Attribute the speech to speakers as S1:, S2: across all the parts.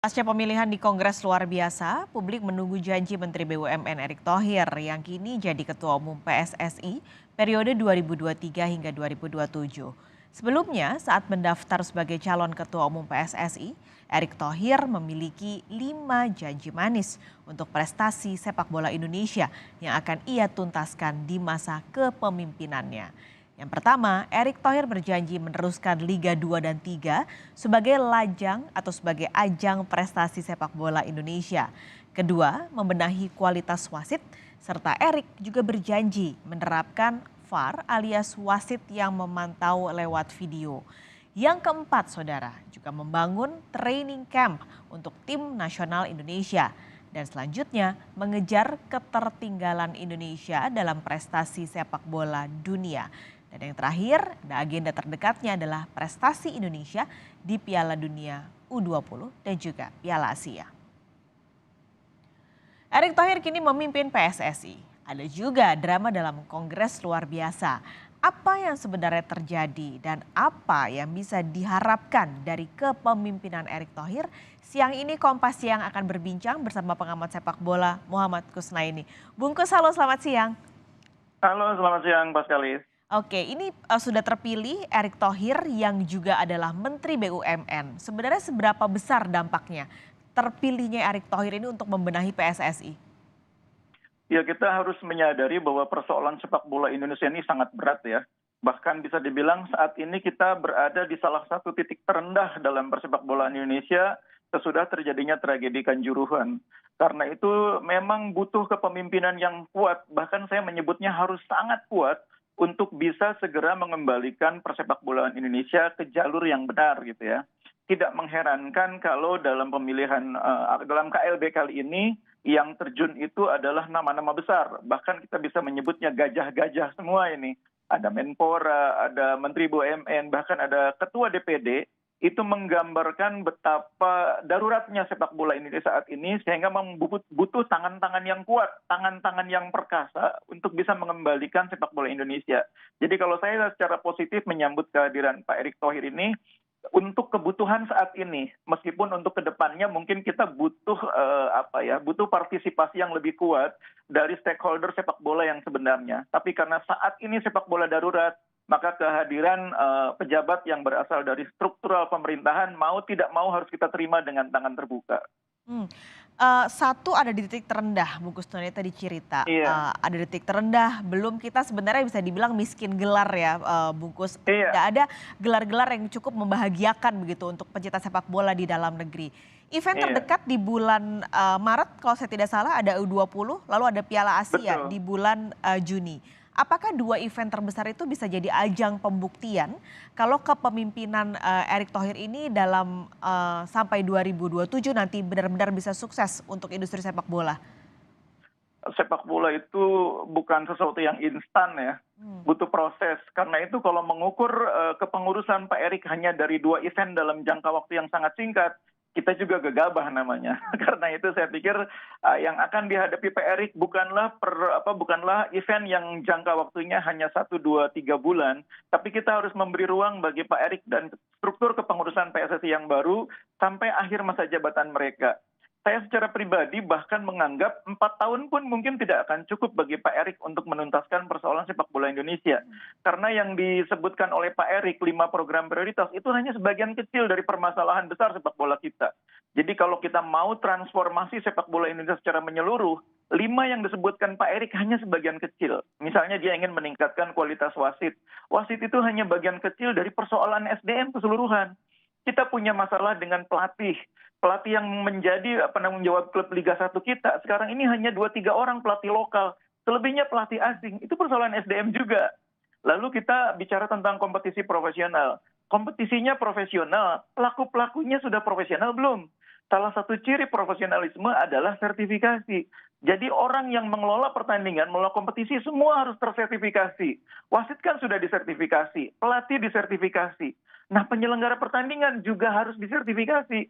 S1: Pasca pemilihan di Kongres luar biasa, publik menunggu janji Menteri BUMN Erick Thohir yang kini jadi Ketua Umum PSSI periode 2023 hingga 2027. Sebelumnya, saat mendaftar sebagai calon Ketua Umum PSSI, Erick Thohir memiliki 5 janji manis untuk prestasi sepak bola Indonesia yang akan ia tuntaskan di masa kepemimpinannya. Yang pertama, Erick Thohir berjanji meneruskan Liga 2 dan 3 sebagai lajang atau sebagai ajang prestasi sepak bola Indonesia. Kedua, membenahi kualitas wasit, serta Erick juga berjanji menerapkan VAR alias wasit yang memantau lewat video. Yang keempat, saudara, juga membangun training camp untuk tim nasional Indonesia. Dan selanjutnya, mengejar ketertinggalan Indonesia dalam prestasi sepak bola dunia. Dan yang terakhir, agenda terdekatnya adalah prestasi Indonesia di Piala Dunia U20 dan juga Piala Asia. Erick Thohir kini memimpin PSSI. Ada juga drama dalam Kongres luar biasa. Apa yang sebenarnya terjadi dan apa yang bisa diharapkan dari kepemimpinan Erick Thohir? Siang ini Kompas Siang akan berbincang bersama pengamat sepak bola Muhammad Kusnaini. Bungkus, halo, selamat siang.
S2: Halo, selamat siang Pak Skalis.
S1: Oke, ini sudah terpilih Erick Thohir yang juga adalah Menteri BUMN. Sebenarnya seberapa besar dampaknya terpilihnya Erick Thohir ini untuk membenahi PSSI?
S2: Ya, kita harus menyadari bahwa persoalan sepak bola Indonesia ini sangat berat ya. Bahkan bisa dibilang saat ini kita berada di salah satu titik terendah dalam persepak bolaan Indonesia sesudah terjadinya tragedi Kanjuruhan. Karena itu memang butuh kepemimpinan yang kuat, bahkan saya menyebutnya harus sangat kuat untuk bisa segera mengembalikan persepak bolaan Indonesia ke jalur yang benar gitu ya. Tidak mengherankan kalau dalam pemilihan dalam KLB kali ini yang terjun itu adalah nama-nama besar. Bahkan kita bisa menyebutnya gajah-gajah semua ini. Ada Menpora, ada Menteri BUMN, bahkan ada Ketua DPD. Itu menggambarkan betapa daruratnya sepak bola Indonesia saat ini sehingga butuh tangan-tangan yang kuat, tangan-tangan yang perkasa untuk bisa mengembalikan sepak bola Indonesia. Jadi kalau saya secara positif menyambut kehadiran Pak Erick Thohir ini untuk kebutuhan saat ini, meskipun untuk kedepannya mungkin kita butuh butuh partisipasi yang lebih kuat dari stakeholder sepak bola yang sebenarnya. Tapi karena saat ini sepak bola darurat, maka kehadiran pejabat yang berasal dari struktural pemerintahan mau tidak mau harus kita terima dengan tangan terbuka.
S1: Hmm. Satu ada di titik terendah, Bungkus Noni tadi cerita.
S2: Iya,
S1: Ada di titik terendah, belum kita sebenarnya bisa dibilang miskin gelar ya, Bungkus. Tidak
S2: iya,
S1: ada gelar-gelar yang cukup membahagiakan begitu untuk pencinta sepak bola di dalam negeri. Event
S2: iya,
S1: terdekat di bulan Maret kalau saya tidak salah ada U20, lalu ada Piala Asia
S2: betul.
S1: di bulan Juni. Apakah dua event terbesar itu bisa jadi ajang pembuktian kalau kepemimpinan Erick Thohir ini dalam sampai 2027 nanti benar-benar bisa sukses untuk industri sepak bola?
S2: Sepak bola itu bukan sesuatu yang instan ya,
S1: Hmm.
S2: butuh proses. Karena itu kalau mengukur kepengurusan Pak Erick hanya dari 2 event dalam jangka waktu yang sangat singkat, kita juga gegabah namanya. Karena itu saya pikir yang akan dihadapi Pak Erick bukanlah event yang jangka waktunya hanya 1, 2, 3 bulan, tapi kita harus memberi ruang bagi Pak Erick dan struktur kepengurusan PSSI yang baru sampai akhir masa jabatan mereka. Saya secara pribadi bahkan menganggap 4 tahun pun mungkin tidak akan cukup bagi Pak Erick untuk menuntaskan persoalan sepak bola Indonesia. Karena yang disebutkan oleh Pak Erick 5 program prioritas itu hanya sebagian kecil dari permasalahan besar sepak bola kita. Jadi kalau kita mau transformasi sepak bola Indonesia secara menyeluruh, 5 yang disebutkan Pak Erick hanya sebagian kecil. Misalnya dia ingin meningkatkan kualitas wasit. Wasit itu hanya bagian kecil dari persoalan SDM keseluruhan. Kita punya masalah dengan pelatih. Pelatih yang menjadi penanggung jawab klub Liga 1 kita, sekarang ini hanya 2, 3 orang pelatih lokal. Selebihnya pelatih asing. Itu persoalan SDM juga. Lalu kita bicara tentang kompetisi profesional. Kompetisinya profesional, pelaku-pelakunya sudah profesional belum? Salah satu ciri profesionalisme adalah sertifikasi. Jadi orang yang mengelola pertandingan, mengelola kompetisi semua harus tersertifikasi. Wasit kan sudah disertifikasi, pelatih disertifikasi. Nah, penyelenggara pertandingan juga harus disertifikasi.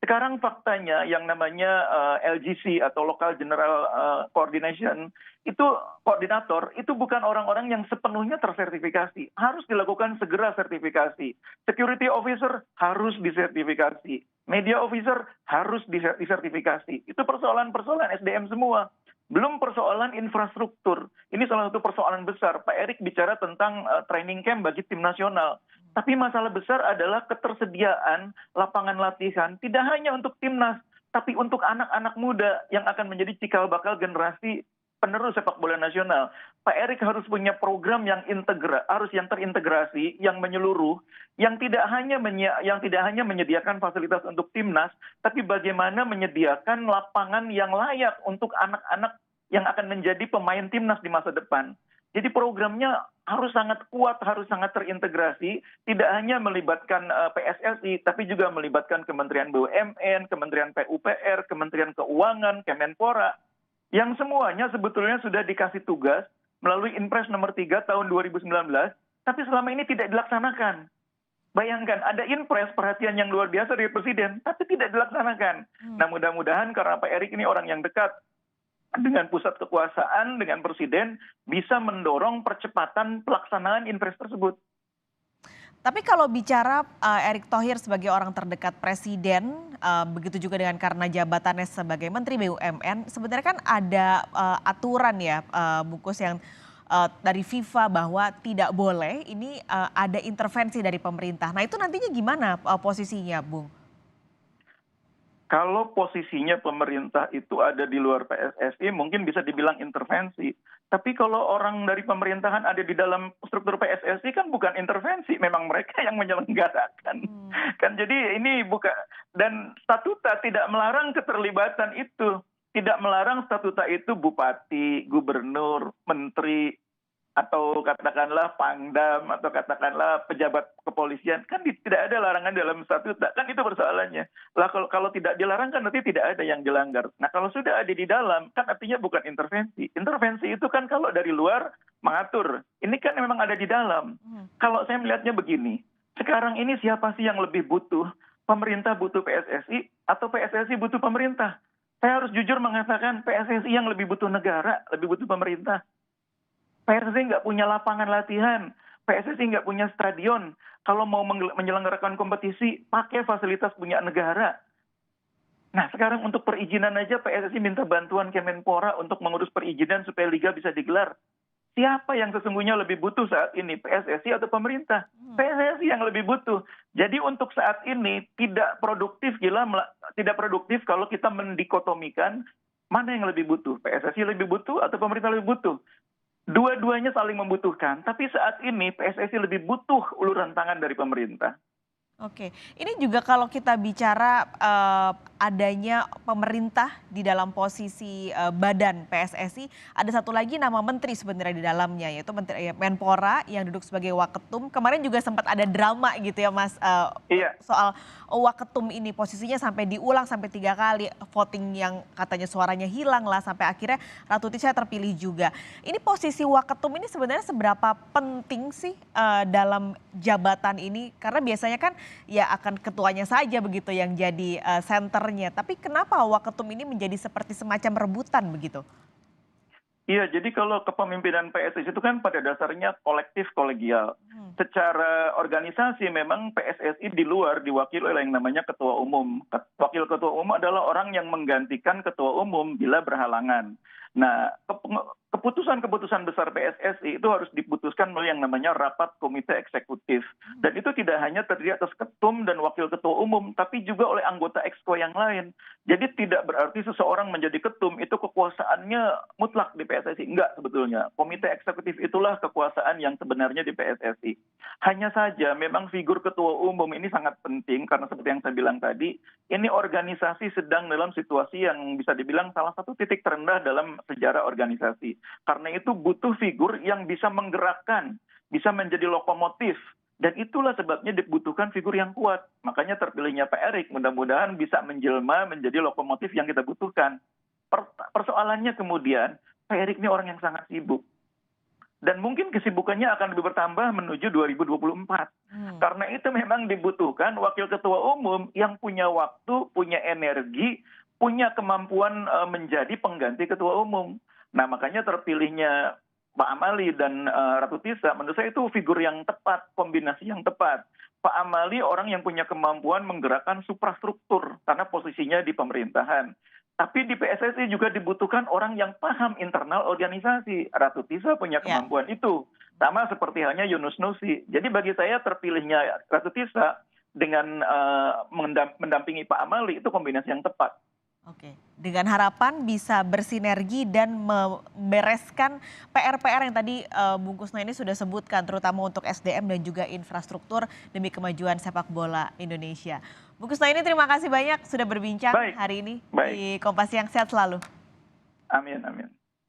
S2: Sekarang faktanya yang namanya LGC atau Local General Coordination, itu koordinator, itu bukan orang-orang yang sepenuhnya tersertifikasi. Harus dilakukan segera sertifikasi. Security officer harus disertifikasi. Media officer harus disertifikasi. Itu persoalan-persoalan SDM semua. Belum persoalan infrastruktur. Ini salah satu persoalan besar. Pak Erik bicara tentang training camp bagi tim nasional. Tapi masalah besar adalah ketersediaan lapangan latihan tidak hanya untuk timnas, tapi untuk anak-anak muda yang akan menjadi cikal bakal generasi penerus sepak bola nasional. Pak Erik harus punya program yang yang terintegrasi, yang menyeluruh, yang tidak hanya menyediakan fasilitas untuk timnas, tapi bagaimana menyediakan lapangan yang layak untuk anak-anak yang akan menjadi pemain timnas di masa depan. Jadi programnya harus sangat kuat, harus sangat terintegrasi, tidak hanya melibatkan PSSI, tapi juga melibatkan Kementerian BUMN, Kementerian PUPR, Kementerian Keuangan, Kemenpora, yang semuanya sebetulnya sudah dikasih tugas melalui Impres nomor 3 tahun 2019, tapi selama ini tidak dilaksanakan. Bayangkan, ada Impres perhatian yang luar biasa dari Presiden, tapi tidak dilaksanakan. Nah, mudah-mudahan karena Pak Erik ini orang yang dekat dengan pusat kekuasaan, dengan Presiden, bisa mendorong percepatan pelaksanaan Impres tersebut.
S1: Tapi kalau bicara Erick Thohir sebagai orang terdekat Presiden, begitu juga dengan karena jabatannya sebagai Menteri BUMN, sebenarnya kan ada aturan ya, Bungkus, yang dari FIFA bahwa tidak boleh ini ada intervensi dari pemerintah. Nah itu nantinya gimana posisinya, Bung?
S2: Kalau posisinya pemerintah itu ada di luar PSSI, mungkin bisa dibilang intervensi. Tapi kalau orang dari pemerintahan ada di dalam struktur PSSI kan bukan intervensi, memang mereka yang menyelenggarakan. Kan jadi ini bukan, dan statuta tidak melarang keterlibatan itu. Tidak melarang statuta itu bupati, gubernur, menteri, atau katakanlah pangdam, atau katakanlah pejabat kepolisian, kan tidak ada larangan dalam statuta, kan itu persoalannya. Lah kalau tidak dilarang kan nanti tidak ada yang dilanggar. Nah kalau sudah ada di dalam, kan artinya bukan intervensi. Intervensi itu kan kalau dari luar mengatur, ini kan memang ada di dalam. Kalau saya melihatnya begini, sekarang ini siapa sih yang lebih butuh? Pemerintah butuh PSSI atau PSSI butuh pemerintah? Saya harus jujur mengatakan PSSI yang lebih butuh negara, lebih butuh pemerintah. PSSI nggak punya lapangan latihan, PSSI nggak punya stadion. Kalau mau menyelenggarakan kompetisi, pakai fasilitas punya negara. Nah sekarang untuk perizinan aja PSSI minta bantuan Kemenpora untuk mengurus perizinan supaya liga bisa digelar. Siapa yang sesungguhnya lebih butuh saat ini, PSSI atau pemerintah? PSSI yang lebih butuh. Jadi untuk saat ini tidak produktif kalau kita mendikotomikan mana yang lebih butuh, PSSI lebih butuh atau pemerintah lebih butuh. Dua-duanya saling membutuhkan, tapi saat ini PSSI lebih butuh uluran tangan dari pemerintah.
S1: Oke, ini juga kalau kita bicara adanya pemerintah di dalam posisi badan PSSI, ada satu lagi nama menteri sebenarnya di dalamnya, yaitu Menteri Menpora yang duduk sebagai waketum. Kemarin juga sempat ada drama gitu ya Mas,
S2: Iya.
S1: soal waketum ini, posisinya sampai diulang sampai 3 kali, voting yang katanya suaranya hilang lah, sampai akhirnya Ratu Tisha terpilih juga. Ini posisi waketum ini sebenarnya seberapa penting sih dalam jabatan ini? Karena biasanya kan ya akan ketuanya saja begitu yang jadi senternya. Tapi kenapa waketum ini menjadi seperti semacam rebutan begitu?
S2: Iya, jadi kalau kepemimpinan PSSI itu kan pada dasarnya kolektif kolegial. Secara organisasi memang PSSI di luar diwakili oleh yang namanya ketua umum. Wakil ketua umum adalah orang yang menggantikan ketua umum bila berhalangan. Nah, keputusan-keputusan besar PSSI itu harus diputuskan melalui yang namanya rapat komite eksekutif. Dan itu tidak hanya terdiri atas ketum dan wakil ketua umum, tapi juga oleh anggota exco yang lain. Jadi tidak berarti seseorang menjadi ketum itu kekuasaannya mutlak di PSSI. Enggak sebetulnya. Komite eksekutif itulah kekuasaan yang sebenarnya di PSSI. Hanya saja memang figur ketua umum ini sangat penting karena seperti yang saya bilang tadi, ini organisasi sedang dalam situasi yang bisa dibilang salah satu titik terendah dalam sejarah organisasi. Karena itu butuh figur yang bisa menggerakkan, bisa menjadi lokomotif. Dan itulah sebabnya dibutuhkan figur yang kuat. Makanya terpilihnya Pak Erik, mudah-mudahan bisa menjelma menjadi lokomotif yang kita butuhkan. Persoalannya kemudian, Pak Erik ini orang yang sangat sibuk. Dan mungkin kesibukannya akan lebih bertambah menuju 2024. Karena itu memang dibutuhkan wakil ketua umum yang punya waktu, punya energi, punya kemampuan menjadi pengganti ketua umum. Nah makanya terpilihnya Pak Amali dan Ratu Tisha menurut saya itu figur yang tepat, kombinasi yang tepat. Pak Amali orang yang punya kemampuan menggerakkan suprastruktur karena posisinya di pemerintahan. Tapi di PSSI juga dibutuhkan orang yang paham internal organisasi. Ratu Tisa punya
S1: Ya,
S2: kemampuan itu. Sama seperti halnya Yunus Nusi. Jadi bagi saya terpilihnya Ratu Tisa dengan mendampingi Pak Amali itu kombinasi yang tepat.
S1: oke. Dengan harapan bisa bersinergi dan membereskan PR-PR yang tadi Bung Kusno ini sudah sebutkan, terutama untuk SDM dan juga infrastruktur demi kemajuan sepak bola Indonesia. Bung Kusno ini terima kasih banyak sudah berbincang
S2: Baik,
S1: hari ini
S2: baik.
S1: di Kompas Siang. Sehat selalu.
S2: Amin, amin.